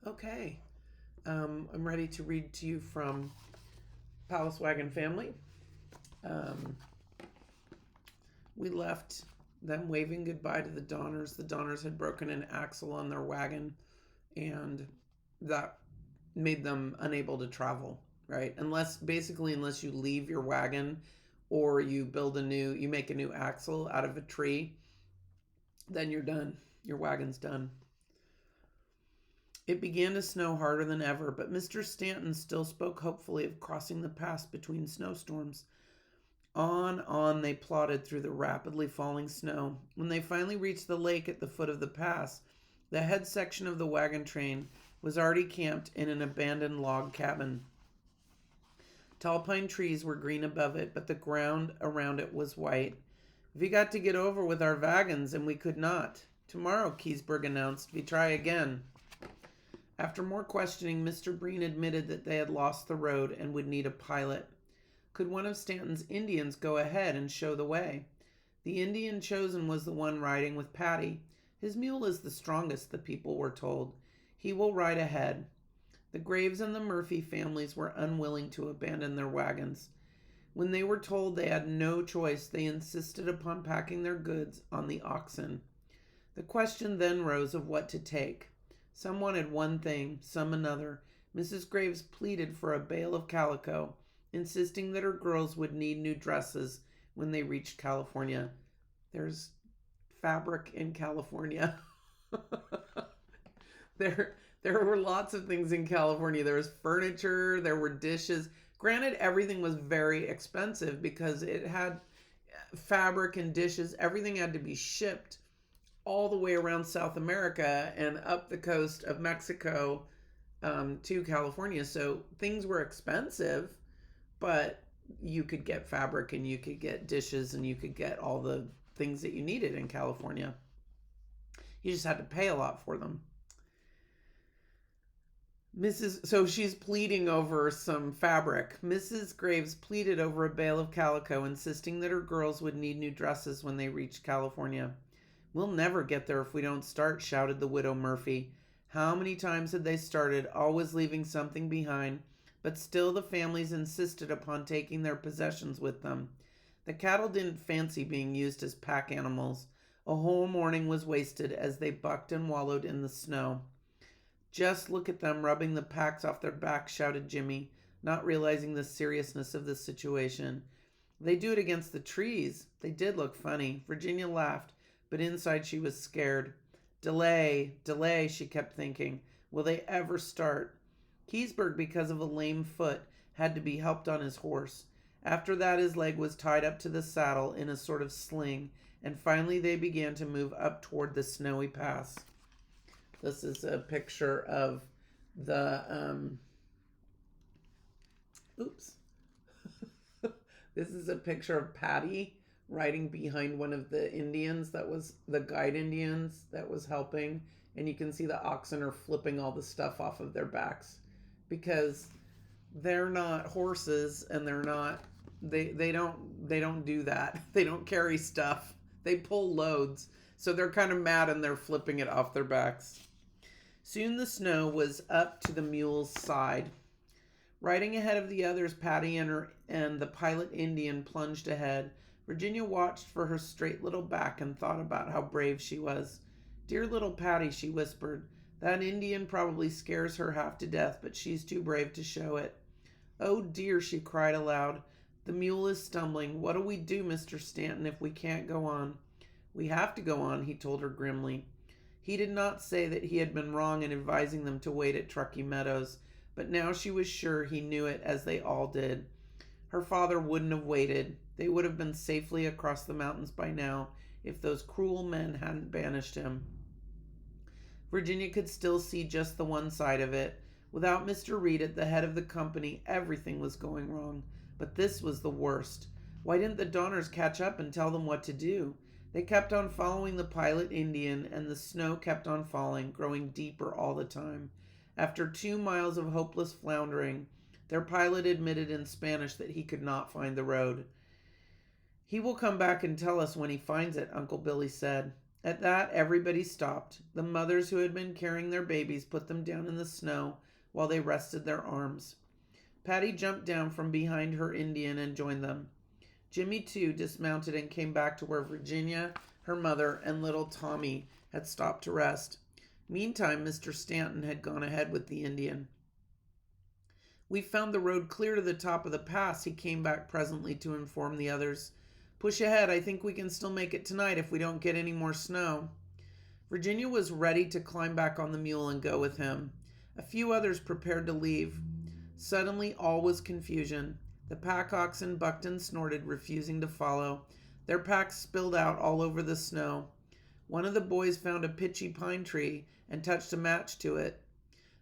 Okay. I'm ready to read to you from Palace Wagon Family. Um, we left them waving goodbye to the Donners. The Donners had broken an axle on their wagon, and that made them unable to travel, right? Unless you leave your wagon or you make a new axle out of a tree, then you're done. Your wagon's done. It began to snow harder than ever, but Mr. Stanton still spoke hopefully of crossing the pass between snowstorms. On they plodded through the rapidly falling snow. When they finally reached the lake at the foot of the pass, the head section of the wagon train was already camped in an abandoned log cabin. Tall pine trees were green above it, but the ground around it was white. "We got to get over with our wagons, and we could not. Tomorrow," Keysburg announced, "we try again." After more questioning, Mr. Breen admitted that they had lost the road and would need a pilot. Could one of Stanton's Indians go ahead and show the way? The Indian chosen was the one riding with Patty. "His mule is the strongest," the people were told. "He will ride ahead." The Graves and the Murphy families were unwilling to abandon their wagons. When they were told they had no choice, they insisted upon packing their goods on the oxen. The question then rose of what to take. Some wanted one thing, some another. Mrs. Graves pleaded for a bale of calico, insisting that her girls would need new dresses when they reached California. There's fabric in California. there were lots of things in California. There was furniture, there were dishes. Granted, everything was very expensive because it had fabric and dishes. Everything had to be shipped all the way around South America and up the coast of Mexico to California. So things were expensive, but you could get fabric and you could get dishes and you could get all the things that you needed in California. You just had to pay a lot for them. So she's pleading over some fabric. Mrs. Graves pleaded over a bale of calico, insisting that her girls would need new dresses when they reached California. "We'll never get there if we don't start," shouted the widow Murphy. How many times had they started, always leaving something behind, but still the families insisted upon taking their possessions with them. The cattle didn't fancy being used as pack animals. A whole morning was wasted as they bucked and wallowed in the snow. "Just look at them rubbing the packs off their backs," shouted Jimmy, not realizing the seriousness of the situation. "They do it against the trees." They did look funny. Virginia laughed, but inside she was scared. Delay, delay, she kept thinking. Will they ever start? Keysburg, because of a lame foot, had to be helped on his horse. After that, his leg was tied up to the saddle in a sort of sling, and finally they began to move up toward the snowy pass. This is a picture of the, this is a picture of Patty riding behind one of the Indians that was the guide Indians that was helping. And you can see the oxen are flipping all the stuff off of their backs because they're not horses and they don't do that. They don't carry stuff. They pull loads. So they're kind of mad and they're flipping it off their backs. Soon the snow was up to the mule's side. Riding ahead of the others, Patty and the pilot Indian plunged ahead. Virginia watched for her straight little back and thought about how brave she was. "Dear little Patty," she whispered. "That Indian probably scares her half to death, but she's too brave to show it." "Oh dear," she cried aloud. "The mule is stumbling. What'll we do, Mr. Stanton, if we can't go on?" "We have to go on," he told her grimly. He did not say that he had been wrong in advising them to wait at Truckee Meadows, but now she was sure he knew it, as they all did. Her father wouldn't have waited. They would have been safely across the mountains by now if those cruel men hadn't banished him. Virginia could still see just the one side of it. Without Mr. Reed at the head of the company, everything was going wrong. But this was the worst. Why didn't the Donners catch up and tell them what to do? They kept on following the pilot Indian, and the snow kept on falling, growing deeper all the time. After 2 miles of hopeless floundering, their pilot admitted in Spanish that he could not find the road. "He will come back and tell us when he finds it," Uncle Billy said. At that, everybody stopped. The mothers who had been carrying their babies put them down in the snow while they rested their arms. Patty jumped down from behind her Indian and joined them. Jimmy, too, dismounted and came back to where Virginia, her mother, and little Tommy had stopped to rest. Meantime, Mr. Stanton had gone ahead with the Indian. "We found the road clear to the top of the pass," he came back presently to inform the others. "Push ahead. I think we can still make it tonight if we don't get any more snow." Virginia was ready to climb back on the mule and go with him. A few others prepared to leave. Suddenly all was confusion. The pack oxen bucked and snorted, refusing to follow. Their packs spilled out all over the snow. One of the boys found a pitchy pine tree and touched a match to it.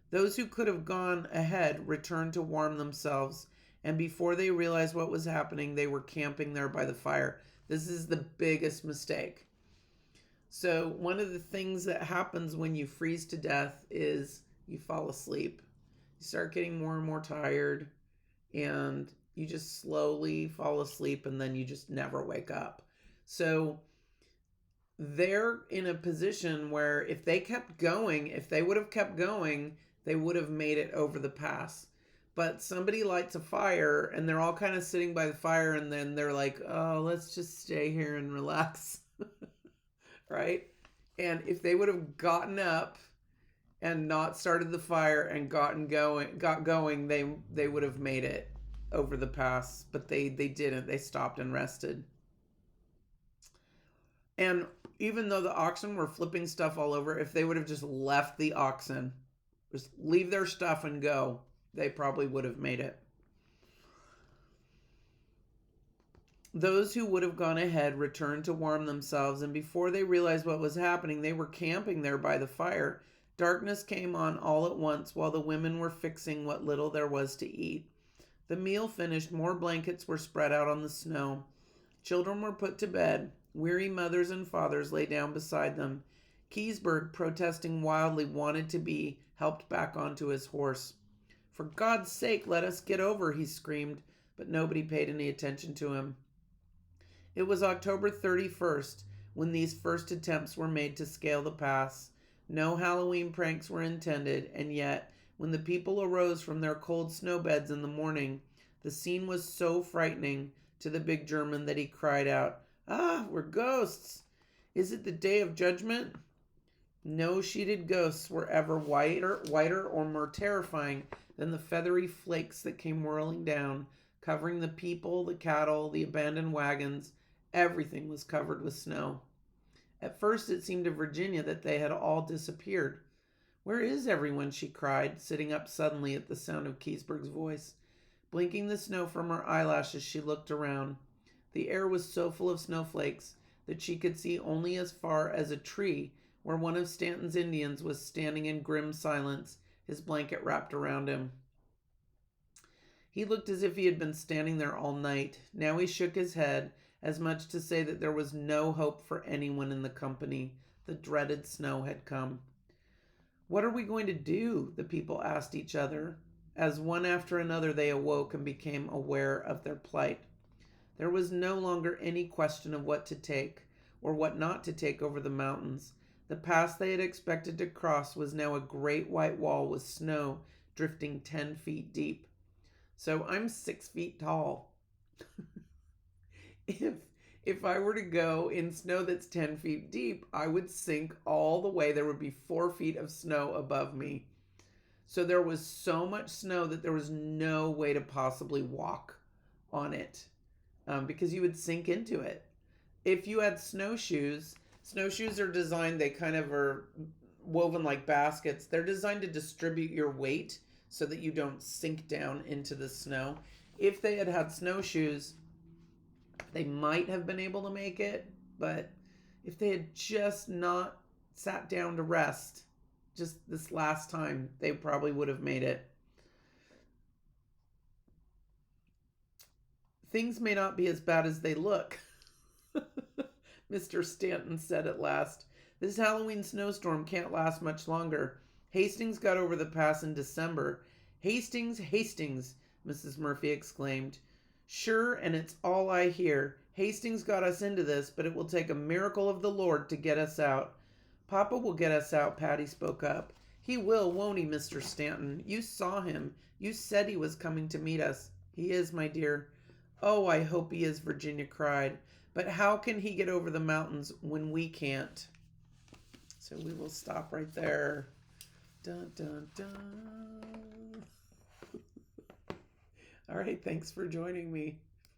Those who could have gone ahead returned to warm themselves, and before they realized what was happening, they were camping there by the fire. This is the biggest mistake. So one of the things that happens when you freeze to death is you fall asleep. You start getting more and more tired, and you just slowly fall asleep, and then you just never wake up. So they're in a position where if they would have kept going, they would have made it over the pass. But somebody lights a fire, and they're all kind of sitting by the fire, and then they're like, oh, let's just stay here and relax. Right? And if they would have gotten up and not started the fire and got going, they would have made it over the pass. But they didn't. They stopped and rested. And even though the oxen were flipping stuff all over, if they would have just left the oxen, just leave their stuff and go, they probably would have made it. Those who would have gone ahead returned to warm themselves, and before they realized what was happening, they were camping there by the fire. Darkness came on all at once while the women were fixing what little there was to eat. The meal finished, more blankets were spread out on the snow. Children were put to bed. Weary mothers and fathers lay down beside them. Keseberg, protesting wildly, wanted to be helped back onto his horse. "For God's sake, let us get over," he screamed, but nobody paid any attention to him. It was October 31st when these first attempts were made to scale the pass. No Halloween pranks were intended, and yet, when the people arose from their cold snow beds in the morning, the scene was so frightening to the big German that he cried out, "Ah, we're ghosts! Is it the day of judgment?" No sheeted ghosts were ever whiter or more terrifying than the feathery flakes that came whirling down, covering the people, the cattle, the abandoned wagons. Everything was covered with snow. At first it seemed to Virginia that they had all disappeared. "Where is everyone?" she cried, sitting up suddenly at the sound of Keseberg's voice. Blinking the snow from her eyelashes, she looked around. The air was so full of snowflakes that she could see only as far as a tree where one of Stanton's Indians was standing in grim silence, his blanket wrapped around him. He looked as if he had been standing there all night. Now he shook his head, as much to say that there was no hope for anyone in the company. The dreaded snow had come. "What are we going to do?" the people asked each other. As one after another they awoke and became aware of their plight. There was no longer any question of what to take or what not to take over the mountains. The pass they had expected to cross was now a great white wall with snow drifting 10 feet deep. So I'm 6 feet tall. If I were to go in snow that's 10 feet deep, I would sink all the way. There would be 4 feet of snow above me. So there was so much snow that there was no way to possibly walk on it, because you would sink into it. If you had snowshoes are designed, they kind of are woven like baskets. They're designed to distribute your weight so that you don't sink down into the snow. If they had had snowshoes, they might have been able to make it, but if they had just not sat down to rest just this last time, they probably would have made it. "Things may not be as bad as they look," Mr. Stanton said at last. "This Halloween snowstorm can't last much longer. Hastings got over the pass in December." "Hastings, Hastings," Mrs. Murphy exclaimed. "Sure, and it's all I hear. Hastings got us into this, but it will take a miracle of the Lord to get us out. Papa will get us out, Patty spoke up. He will, won't he, Mr. Stanton? You saw him. You said he was coming to meet us. He is, my dear. Oh, I hope he is, Virginia cried. But how can he get over the mountains when we can't? So we will stop right there. Dun, dun, dun. All right, thanks for joining me.